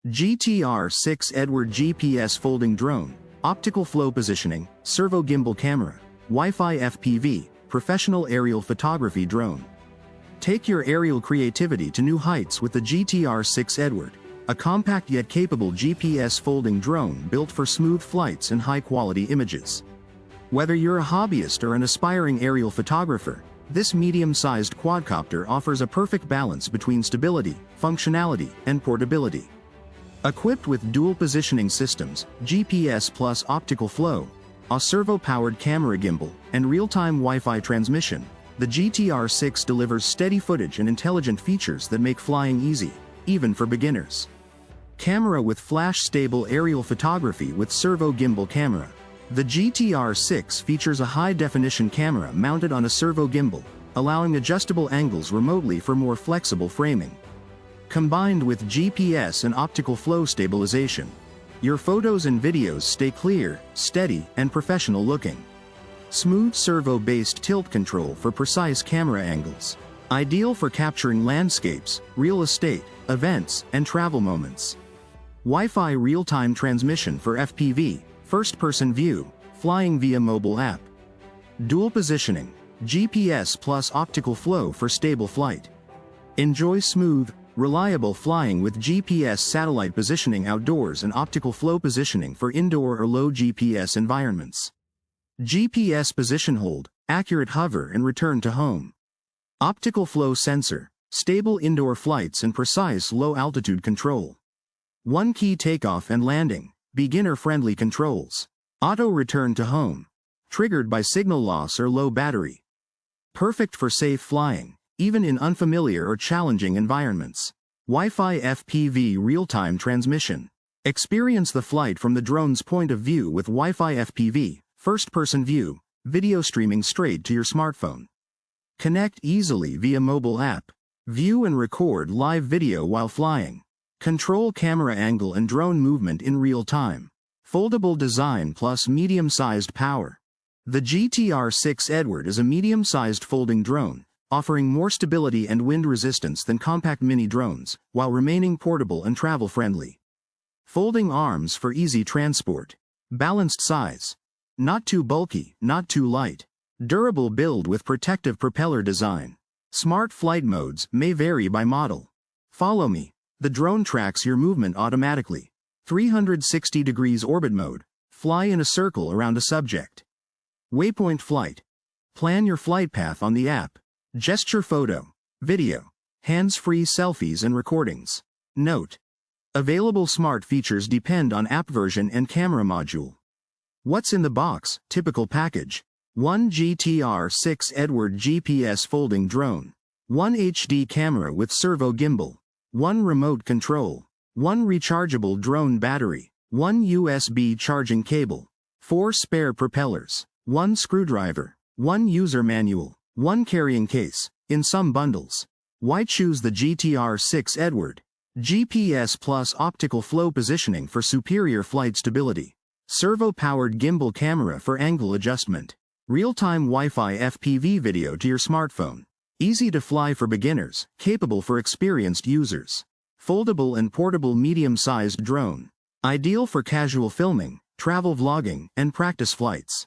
GTR6 Edward GPS folding drone, optical flow positioning, servo gimbal camera, Wi-Fi FPV, professional aerial photography drone. Take your aerial creativity to new heights with the GTR6 Edward, a compact yet capable GPS folding drone built for smooth flights and high-quality images. Whether you're a hobbyist or an aspiring aerial photographer, this medium-sized quadcopter offers a perfect balance between stability, functionality, and portability. Equipped with dual positioning systems, GPS plus optical flow, a servo-powered camera gimbal, and real-time Wi-Fi transmission, the GTR6 delivers steady footage and intelligent features that make flying easy, even for beginners. Camera with flash-stable aerial photography with servo gimbal camera. The GTR6 features a high-definition camera mounted on a servo gimbal, allowing adjustable angles remotely for more flexible framing. Combined with GPS and optical flow stabilization, your photos and videos stay clear, steady, and professional-looking. Smooth servo-based tilt control for precise camera angles. Ideal for capturing landscapes, real estate, events, and travel moments. Wi-Fi real-time transmission for FPV, first-person view, flying via mobile app. Dual positioning, GPS plus optical flow for stable flight. Enjoy smooth, reliable flying with GPS satellite positioning outdoors and optical flow positioning for indoor or low GPS environments. GPS position hold, accurate hover and return to home. Optical flow sensor, stable indoor flights and precise low-altitude control. One key takeoff and landing, beginner-friendly controls. Auto return to home, triggered by signal loss or low battery. Perfect for safe flying, even in unfamiliar or challenging environments. Wi-Fi FPV real-time transmission. Experience the flight from the drone's point of view with Wi-Fi FPV, first-person view, video streaming straight to your smartphone. Connect easily via mobile app. View and record live video while flying. Control camera angle and drone movement in real time. Foldable design plus medium-sized power. The GTR6 Edward is a medium-sized folding drone, offering more stability and wind resistance than compact mini drones, while remaining portable and travel-friendly. Folding arms for easy transport. Balanced size. Not too bulky, not too light. Durable build with protective propeller design. Smart flight modes may vary by model. Follow me. The drone tracks your movement automatically. 360 degrees orbit mode. Fly in a circle around a subject. Waypoint flight. Plan your flight path on the app. Gesture photo, video, hands-free selfies and recordings. Note: available smart features depend on app version and camera module. What's in the box? Typical package. 1 GTR6 Edward GPS folding drone. 1 HD camera with servo gimbal. 1 remote control. 1 rechargeable drone battery. 1 USB charging cable. 4 spare propellers. 1 screwdriver. 1 user manual. 1 carrying case. In some bundles. Why choose the GTR6 Edward? GPS plus optical flow positioning for superior flight stability. Servo-powered gimbal camera for angle adjustment. Real-time Wi-Fi FPV video to your smartphone. Easy to fly for beginners, capable for experienced users. Foldable and portable medium-sized drone. Ideal for casual filming, travel vlogging, and practice flights.